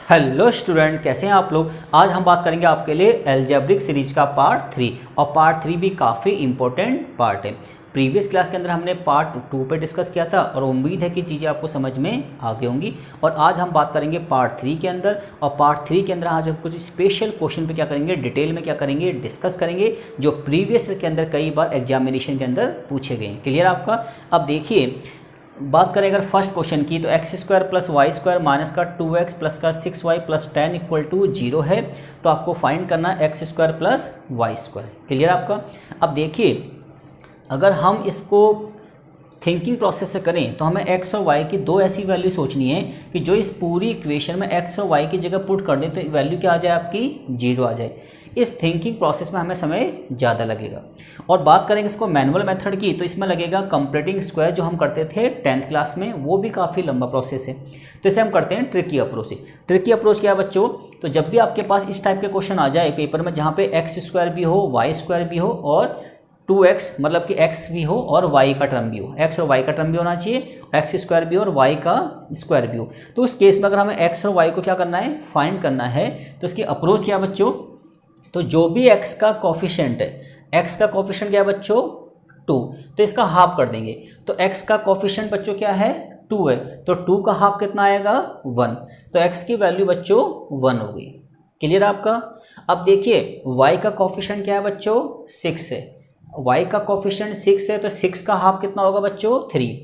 Hello student, कैसे हैं आप लोग। आज हम बात करेंगे आपके लिए एल्जेब्रिक सीरीज का पार्ट 3 और पार्ट 3 भी काफ़ी इंपॉर्टेंट पार्ट है। प्रीवियस क्लास के अंदर हमने पार्ट 2 पे डिस्कस किया था और उम्मीद है कि चीज़ें आपको समझ में आ गई होंगी। और आज हम बात करेंगे पार्ट 3 के अंदर, और पार्ट 3 के अंदर आज हम कुछ स्पेशल क्वेश्चन पे क्या करेंगे, डिटेल में क्या करेंगे, डिस्कस करेंगे, जो प्रीवियस के अंदर कई बार एग्जामिनेशन के अंदर पूछे गए। क्लियर आपका। अब देखिए, बात करें अगर फर्स्ट क्वेश्चन की, तो X square plus Y square minus का 2x प्लस का 6y प्लस 10 इक्वल टू 0 है। तो आपको फाइंड करना है X square plus Y square. Clear आपका। अब देखिए, अगर हम इसको थिंकिंग प्रोसेस से करें तो हमें x और y की दो ऐसी वैल्यू सोचनी है कि जो इस पूरी इक्वेशन में x और y की जगह पुट कर दें तो वैल्यू क्या आ जाए, आपकी 0 आ जाए। इस थिंकिंग प्रोसेस में हमें समय ज़्यादा लगेगा। और बात करेंगे इसको मैनुअल मेथड की, तो इसमें लगेगा कंप्लीटिंग स्क्वायर जो हम करते थे 10th क्लास में, वो भी काफ़ी लंबा प्रोसेस है। तो इसे हम करते हैं ट्रिकी अप्रोच से। ट्रिकी अप्रोच क्या है बच्चों, तो जब भी आपके पास इस टाइप के क्वेश्चन आ जाए पेपर में जहाँ पे एक्स स्क्वायर भी हो, वाई स्क्वायर भी हो और 2x मतलब कि x भी हो और y का टर्म भी हो, x और y का टर्म भी होना चाहिए, x स्क्वायर भी हो और y का स्क्वायर भी हो। तो उस केस में अगर हमें x और y को क्या करना है, फाइंड करना है, तो इसकी अप्रोच क्या है बच्चों, तो जो भी x का कोफिशिएंट है, x का कोफिशिएंट क्या है बच्चों 2, तो इसका हाफ कर देंगे। तो x का कोफिशिएंट बच्चों क्या है 2 है, तो 2 का हाफ कितना आएगा 1, तो x की वैल्यू बच्चों 1 हो गई। क्लियर आपका। अब देखिए y का कोफिशिएंट क्या है बच्चों 6 है, y का कोफिशिएंट 6 है, तो 6 का हाफ कितना होगा बच्चों 3,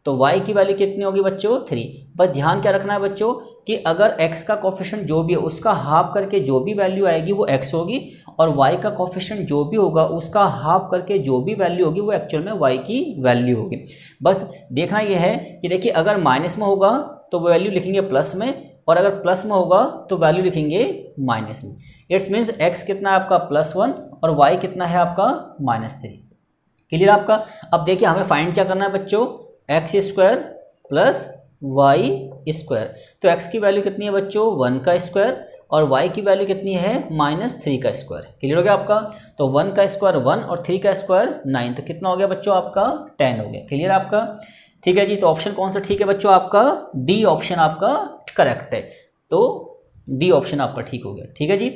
तो y की वैल्यू कितनी होगी बच्चों 3। बस ध्यान क्या रखना है बच्चों कि अगर x का कोफिशिएंट जो भी है उसका हाफ करके जो भी वैल्यू आएगी वो x होगी, और y का कोफिशिएंट जो भी होगा उसका हाफ करके जो भी वैल्यू होगी वो एक्चुअल में y की वैल्यू होगी। बस देखना यह है कि देखिए, अगर माइनस में होगा तो वैल्यू लिखेंगे प्लस में, और अगर प्लस में होगा तो वैल्यू लिखेंगे माइनस में। इट्स मीन्स x कितना है आपका +1 और y कितना है आपका -3। क्लियर आपका। अब देखिए, हमें फाइंड क्या करना है बच्चों, X square plus Y square. तो x की वैल्यू कितनी है बच्चों 1 का स्क्वायर, और y की वैल्यू कितनी है -3 का स्क्वायर। क्लियर हो गया आपका। तो 1 का स्क्वायर 1 और 3 का स्क्वायर 9, तो कितना हो गया बच्चों आपका 10 हो गया। क्लियर आपका। ठीक है जी, तो ऑप्शन कौन सा ठीक है बच्चों, आपका डी ऑप्शन आपका करेक्ट है। तो डी ऑप्शन आपका ठीक हो गया। ठीक है जी।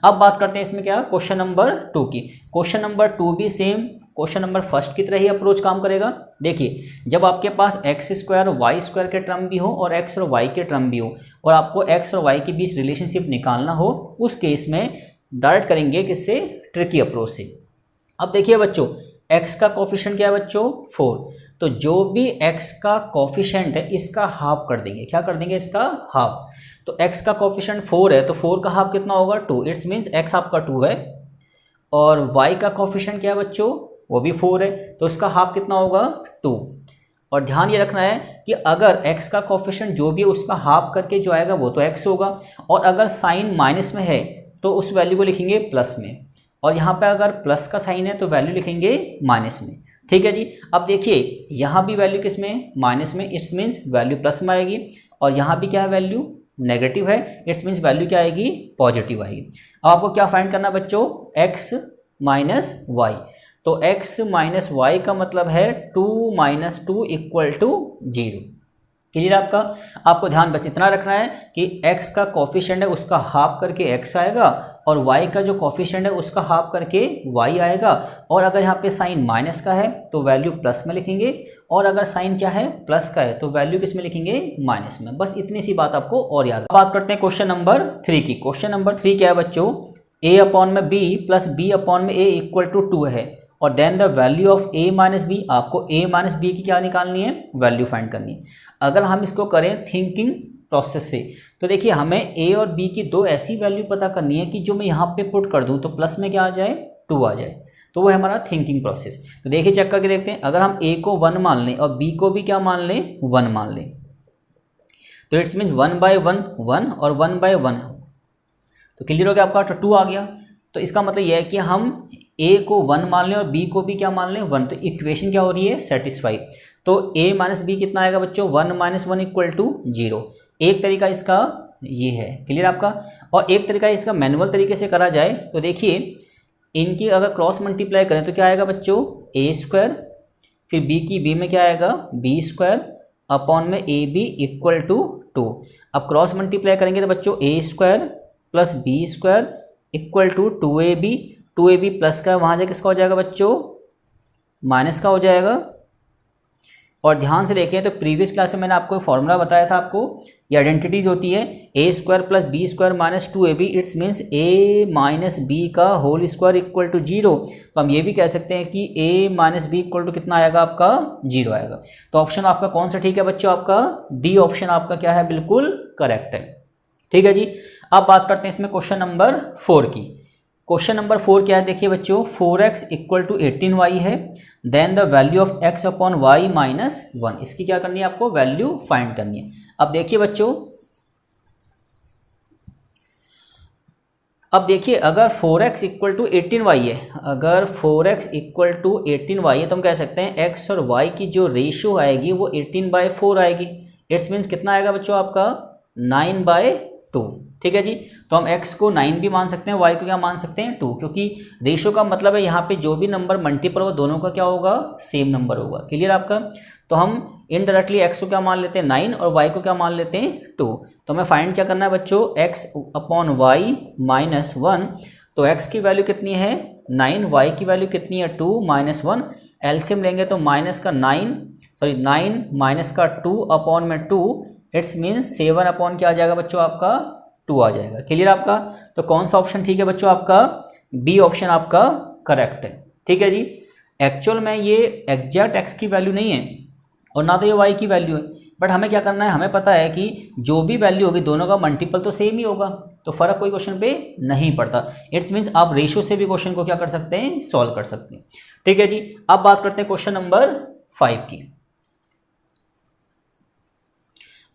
अब बात करते हैं इसमें क्या, क्वेश्चन नंबर 2 की। क्वेश्चन नंबर 2 भी सेम क्वेश्चन नंबर फर्स्ट की तरह ही अप्रोच काम करेगा। देखिए, जब आपके पास एक्स स्क्वायर वाई स्क्वायर के टर्म भी हो और एक्स और वाई के टर्म भी हो, और आपको एक्स और वाई के बीच रिलेशनशिप निकालना हो, उस केस में डायरेक्ट करेंगे किससे, ट्रिकी अप्रोच से। अब देखिए बच्चों, x का कोफिशिएंट क्या है बच्चों 4, तो जो भी x का कोफिशिएंट है इसका हाफ कर देंगे। क्या कर देंगे, इसका हाफ। तो x का कोफिशिएंट 4 है, तो 4 का हाफ कितना होगा 2, इट्स मीन्स x आपका 2 है, और y का कोफिशिएंट क्या है बच्चों, वो भी 4 है, तो उसका हाफ कितना होगा 2। और ध्यान ये रखना है कि अगर x का कोफिशिएंट जो भी है उसका हाफ करके जो आएगा वो तो x होगा, और अगर साइन माइनस में है तो उस वैल्यू को लिखेंगे प्लस में, और यहाँ पे अगर प्लस का साइन है तो वैल्यू लिखेंगे माइनस में। ठीक है जी। अब देखिए, यहाँ भी वैल्यू किस में, माइनस में, इट्स मीन्स वैल्यू प्लस में आएगी, और यहाँ भी क्या है वैल्यू नेगेटिव है, इट्स मीन्स वैल्यू क्या आएगी पॉजिटिव आएगी। अब आपको क्या फाइंड करना बच्चों, x माइनस वाई। तो x माइनस वाई का मतलब है 2 - 2 इक्वल टू 0। क्लियर आपका। आपको ध्यान बस इतना रखना है कि x का कोफिशिएंट है उसका हाफ करके x आएगा, और y का जो कोफिशिएंट है उसका हाफ करके y आएगा, और अगर यहाँ पे साइन माइनस का है तो वैल्यू प्लस में लिखेंगे, और अगर साइन क्या है प्लस का है तो वैल्यू किस में लिखेंगे माइनस में। बस इतनी सी बात आपको और याद। बात करते हैं क्वेश्चन नंबर 3 की। क्वेश्चन नंबर 3 क्या है बच्चों, a/b plus b/a equal to 2 है, और then the value of a minus B. आपको a माइनस बी की क्या निकालनी है, वैल्यू फाइंड करनी है। अगर हम इसको करें थिंकिंग प्रोसेस से, तो देखिए हमें a और b की दो ऐसी वैल्यू पता करनी है कि जो मैं यहाँ पे पुट कर दूँ तो प्लस में क्या आ जाए 2 आ जाए, तो वो है हमारा थिंकिंग प्रोसेस। तो देखिए चेक करके देखते हैं, अगर हम a को 1 मान लें और b को भी क्या मान लें 1 मान लें, तो इट्स मीन्स 1/1 1 और 1/1, तो क्लियर हो गया आपका, तो 2 आ गया। तो इसका मतलब यह है कि हम a को 1 मान लें और b को भी क्या मान लें 1, तो इक्वेशन क्या हो रही है सेटिस्फाई। तो a माइनस बी कितना आएगा बच्चों 1 - 1 इक्वल टू 0। एक तरीका इसका ये है। क्लियर आपका। और एक तरीका इसका मैनुअल तरीके से करा जाए, तो देखिए इनकी अगर क्रॉस मल्टीप्लाई करें तो क्या आएगा बच्चों a स्क्वायर, फिर b की b में क्या आएगा b स्क्वायर अपॉन में ab इक्वल टू 2। अब क्रॉस मल्टीप्लाई करेंगे तो बच्चों A square plus B square equal to 2ab, 2ab plus का वहाँ जाए किसका हो जाएगा बच्चों, माइनस का हो जाएगा। और ध्यान से देखें तो प्रीवियस क्लास में मैंने आपको फॉर्मूला बताया था, आपको ये आइडेंटिटीज होती है A square plus B square minus 2ab, it's means A minus B का होल स्क्वायर इक्वल टू 0। तो हम ये भी कह सकते हैं कि A minus B equal to कितना आएगा आपका, 0 आएगा। तो ऑप्शन आपका कौन सा ठीक है बच्चों, आपका डी ऑप्शन आपका क्या है, बिल्कुल करेक्ट है। ठीक है जी। अब बात करते हैं इसमें क्वेश्चन नंबर 4 की। क्वेश्चन नंबर 4 क्या है, देखिए बच्चों 4x इक्वल टू 18y है, then the value of x upon Y minus 1। इसकी क्या करनी है आपको, वैल्यू फाइंड करनी है। अब देखिए बच्चों, अब देखिए अगर 4x इक्वल टू 18y है, अगर 4x इक्वल टू 18y है तो हम कह सकते हैं x और y की जो रेशियो आएगी वो 18/4 आएगी। इट्स मीन्स कितना आएगा बच्चों आपका, 9/2। ठीक है जी। तो हम x को 9 भी मान सकते हैं, y को क्या मान सकते हैं, 2, क्योंकि रेशियो का मतलब है यहाँ पे जो भी नंबर मल्टीपल होगा दोनों का क्या होगा, सेम नंबर होगा। क्लियर आपका। तो हम इनडायरेक्टली x को क्या मान लेते हैं 9 और y को क्या मान लेते हैं 2। तो हमें फाइंड क्या करना है बच्चों, x अपॉन वाई माइनस 1। तो x की वैल्यू कितनी है 9, y की वैल्यू कितनी है 2 माइनस 1। एलसीएम लेंगे तो माइनस का 9 माइनस का 2 अपॉन में 2, इट्स मीन्स 7 अपॉन क्या आ जाएगा बच्चों आपका 2 आ जाएगा। क्लियर आपका। तो कौन सा ऑप्शन ठीक है बच्चों आपका, बी ऑप्शन आपका करेक्ट है। ठीक है जी। एक्चुअल में ये एग्जैक्ट x की वैल्यू नहीं है और ना तो ये y की वैल्यू है, बट हमें क्या करना है, हमें पता है कि जो भी वैल्यू होगी दोनों का मल्टीपल तो सेम ही होगा, तो फर्क कोई क्वेश्चन पे नहीं पड़ता। इट्स मीन्स आप रेशियो से भी क्वेश्चन को क्या कर सकते हैं, सॉल्व कर सकते हैं। ठीक है जी। अब बात करते हैं क्वेश्चन नंबर 5 की।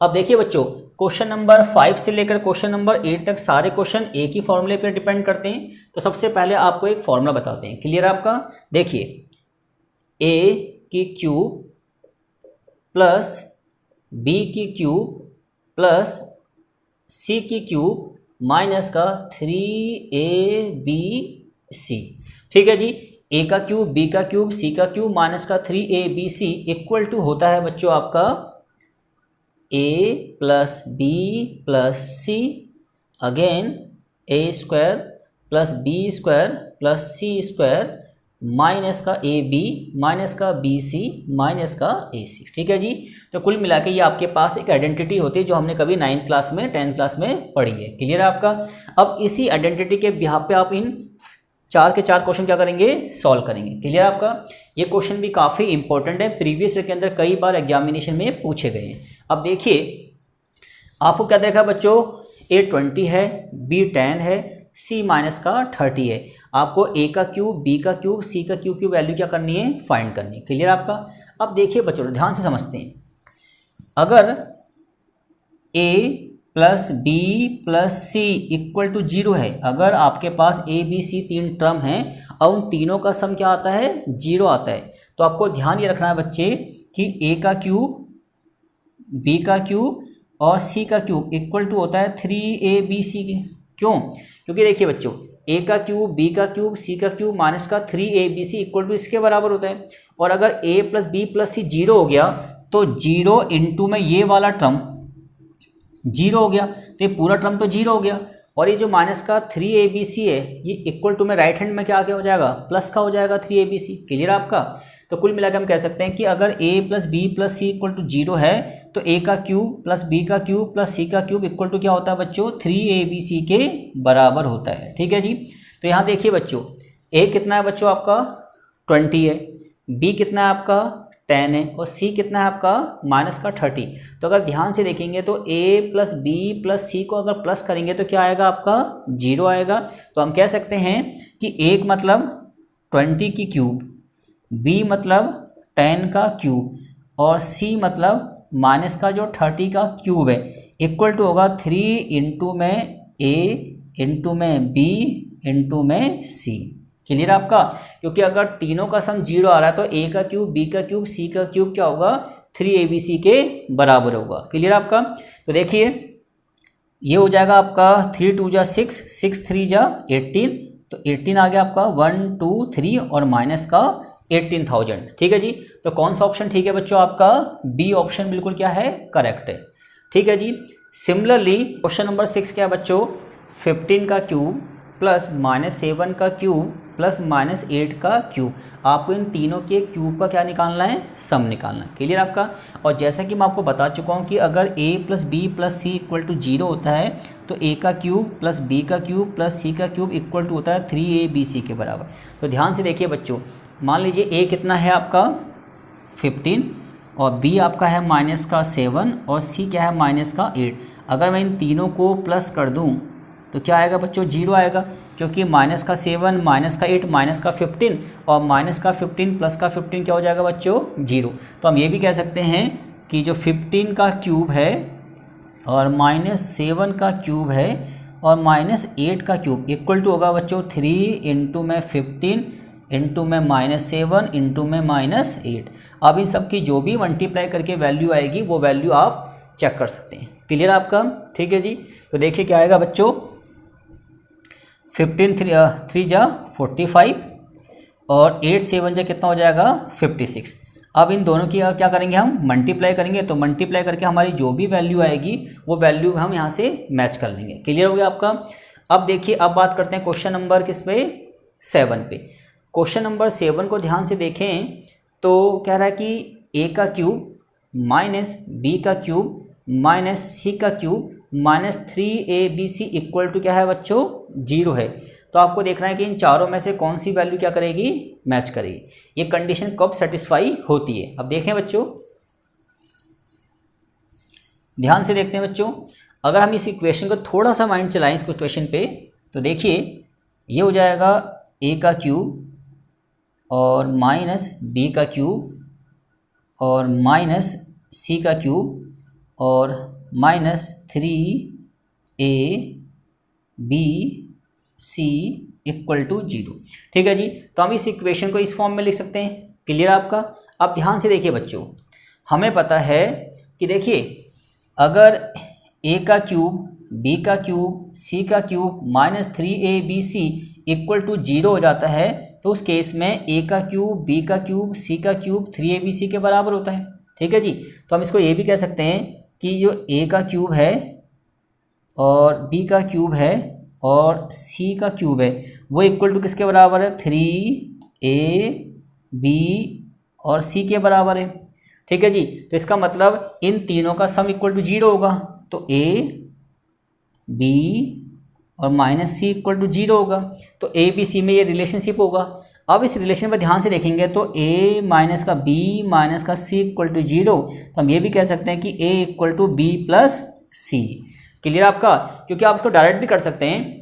अब देखिए बच्चों, क्वेश्चन नंबर 5 से लेकर क्वेश्चन नंबर 8 तक सारे क्वेश्चन एक ही फॉर्मूले पर डिपेंड करते हैं। तो सबसे पहले आपको एक फॉर्मूला बताते हैं। क्लियर आपका। देखिए a की क्यूब प्लस b की क्यूब प्लस c की क्यूब माइनस का 3abc। ठीक है जी। a का क्यूब, b का क्यूब, c का क्यूब माइनस का 3abc इक्वल टू होता है बच्चों आपका a plus B plus C, again a square plus B square plus C square minus का ए बी माइनस का बी सी माइनस का ए सी। ठीक है जी। तो कुल मिला के ये आपके पास एक आइडेंटिटी होती है जो हमने कभी 9th क्लास में 10th क्लास में पढ़ी है। क्लियर है आपका। अब इसी आइडेंटिटी के बिहाफ पे आप इन 4 के 4 क्वेश्चन क्या करेंगे, सॉल्व करेंगे। क्लियर आपका। ये क्वेश्चन भी काफ़ी इंपॉर्टेंट है, प्रीवियस ईयर के अंदर कई बार एग्जामिनेशन में पूछे गए हैं। अब देखिए आपको क्या देखा बच्चों, a 20 है, b 10 है, c माइनस का 30 है। आपको a का क्यूब, b का क्यूब, c का क्यूब की वैल्यू क्या करनी है, फाइंड करनी है। क्लियर आपका। अब देखिए बच्चों ध्यान से समझते हैं, अगर a plus B plus C equal to 0 है, अगर आपके पास a b c 3 टर्म हैं और उन तीनों का सम क्या आता है, 0 आता है, तो आपको ध्यान ये रखना है बच्चे कि a का क्यूब, b का क्यूब और c का क्यूब इक्वल टू होता है 3abc के। क्यों? क्योंकि देखिए बच्चों a का क्यूब, b का क्यूब, c का क्यूब माइनस का 3abc इक्वल टू इसके बराबर होता है। और अगर a प्लस बी प्लस सी 0 हो गया तो 0 इंटू में ये वाला टर्म 0 हो गया, तो ये पूरा टर्म तो 0 हो गया। और ये जो माइनस का 3abc है ये इक्वल टू में राइट हैंड में क्या आगे हो जाएगा, प्लस का हो जाएगा 3abc। क्लियर आपका। तो कुल मिलाकर हम कह सकते हैं कि अगर a plus B plus C equal to 0 है तो a का क्यूब प्लस b का क्यूब प्लस c का क्यूब इक्वल टू क्या होता है बच्चों, 3abc के बराबर होता है। ठीक है जी। तो यहाँ देखिए बच्चों a कितना है बच्चों आपका 20 है, b कितना है आपका 10 है और c कितना है आपका माइनस का 30। तो अगर ध्यान से देखेंगे तो a प्लस बी प्लस सी को अगर प्लस करेंगे तो क्या आएगा आपका 0 आएगा। तो हम कह सकते हैं कि एक मतलब 20 की क्यूब, b मतलब 10 का क्यूब और c मतलब माइनस का जो 30 का क्यूब है इक्वल टू होगा 3 इंटू में a इंटू में b इंटू में c। क्लियर आपका। क्योंकि अगर तीनों का सम 0 आ रहा है तो a का क्यूब, b का क्यूब, c का क्यूब क्या होगा 3abc के बराबर होगा। क्लियर आपका। तो देखिए ये हो जाएगा आपका 3 2 जा 6, 6 3 जा 18, तो 18 आ गया आपका 1 2 3 और माइनस का 18,000। ठीक है जी। तो कौन सा ऑप्शन ठीक है बच्चों आपका, बी ऑप्शन बिल्कुल क्या है, करेक्ट है। ठीक है जी। सिमिलरली क्वेश्चन नंबर 6 क्या है बच्चों, 15 का क्यूब प्लस -7 का क्यूब प्लस -8 का क्यूब। आपको इन तीनों के क्यूब का क्या निकालना है, सम निकालना है। क्लियर आपका। और जैसा कि मैं आपको बता चुका हूँ कि अगर a plus B plus C equal to 0 होता है तो a का क्यूब प्लस b का क्यूब प्लस c का क्यूब इक्वल टू होता है 3abc के बराबर। तो ध्यान से देखिए बच्चों, मान लीजिए a कितना है आपका 15 और b आपका है -7 और c क्या है -8। अगर मैं इन तीनों को प्लस कर दूं तो क्या आएगा बच्चों, 0 आएगा, क्योंकि -7 -8 -15 और -15 प्लस का 15 क्या हो जाएगा बच्चों, 0। तो हम ये भी कह सकते हैं कि जो 15 का क्यूब है और -7 का क्यूब है और -8 का क्यूब इक्वल टू होगा बच्चों 3 इंटू में 15 इंटू में -7 इंटू में -8। अब इन सब की जो भी मल्टीप्लाई करके वैल्यू आएगी वो वैल्यू आप चेक कर सकते हैं। क्लियर आपका, ठीक है जी। तो देखिए क्या आएगा बच्चों, 15 3 जा 45 और 8 7 जा कितना हो जाएगा 56। अब इन दोनों की क्या करेंगे, हम मल्टीप्लाई करेंगे। तो मल्टीप्लाई करके हमारी जो भी वैल्यू आएगी वो वैल्यू हम यहाँ से मैच कर लेंगे। क्लियर हो गया आपका। अब देखिए, अब बात करते हैं क्वेश्चन नंबर किस पे, 7 पे। क्वेश्चन नंबर 7 को ध्यान से देखें तो कह रहा है कि a का क्यूब माइनस बी का क्यूब माइनस सी का cube minus 3abc equal to क्या है बच्चों, 0 है। तो आपको देखना है कि इन चारों में से कौन सी वैल्यू क्या करेगी, मैच करेगी। ये कंडीशन कब सेटिस्फाई होती है। अब देखें बच्चों, ध्यान से देखते हैं बच्चों, अगर हम इस इक्वेशन को थोड़ा सा माइंड चलाएं इस इक्वेशन पे, तो देखिए ये हो जाएगा a का क्यूब और माइनस बी का क्यूब और माइनस सी का क्यूब और माइनस 3abc इक्वल टू 0। ठीक है जी। तो हम इस इक्वेशन को इस फॉर्म में लिख सकते हैं। क्लियर आपका। अब ध्यान से देखिए बच्चों, हमें पता है कि देखिए अगर a का क्यूब b का क्यूब c का cube minus 3abc equal to 0 हो जाता है तो उस केस में a का क्यूब b का क्यूब c का क्यूब 3abc के बराबर होता है। ठीक है जी। तो हम इसको ये भी कह सकते हैं कि जो a का क्यूब है और b का क्यूब है और c का क्यूब है वो इक्वल टू किसके बराबर है, 3ab और c के बराबर है। ठीक है जी। तो इसका मतलब इन तीनों का सम इक्वल टू 0 होगा। तो a b और माइनस सी इक्वल टू 0 होगा। तो ए बी सी में ये रिलेशनशिप होगा। अब इस रिलेशन पर ध्यान से देखेंगे तो a माइनस का b माइनस का c इक्वल टू 0। तो हम ये भी कह सकते हैं कि a equal to b plus C. Clear आपका। क्योंकि आप इसको डायरेक्ट भी कर सकते हैं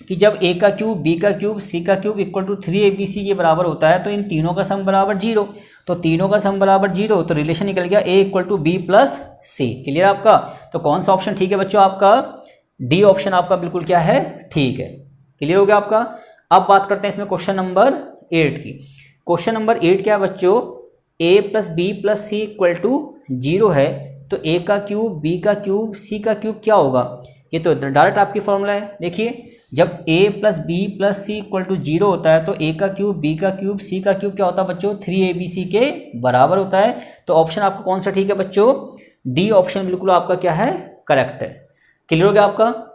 कि जब a का क्यूब b का क्यूब c का क्यूब इक्वल टू 3abc के बराबर होता है तो इन तीनों का सम बराबर 0। तो तीनों का सम बराबर 0 तो रिलेशन निकल गया a equal to b plus C. Clear आपका। तो कौन सा ऑप्शन ठीक है बच्चों, आपका डी ऑप्शन आपका बिल्कुल क्या है, ठीक है। क्लियर हो गया आपका। अब बात करते हैं इसमें क्वेश्चन नंबर 8 की। क्वेश्चन नंबर 8 क्या है बच्चों, a plus B plus C equal to 0 है तो a का क्यूब b का क्यूब c का क्यूब क्या होगा। ये तो डायरेक्ट आपकी फॉर्मूला है। देखिए जब a plus B plus C equal to 0 होता है तो a का क्यूब b का क्यूब c का क्यूब क्या होता है बच्चों, 3abc के बराबर होता है। तो ऑप्शन आपका कौन सा ठीक है बच्चों, डी ऑप्शन बिल्कुल आपका क्या है, करेक्ट है। क्लियर हो गया आपका।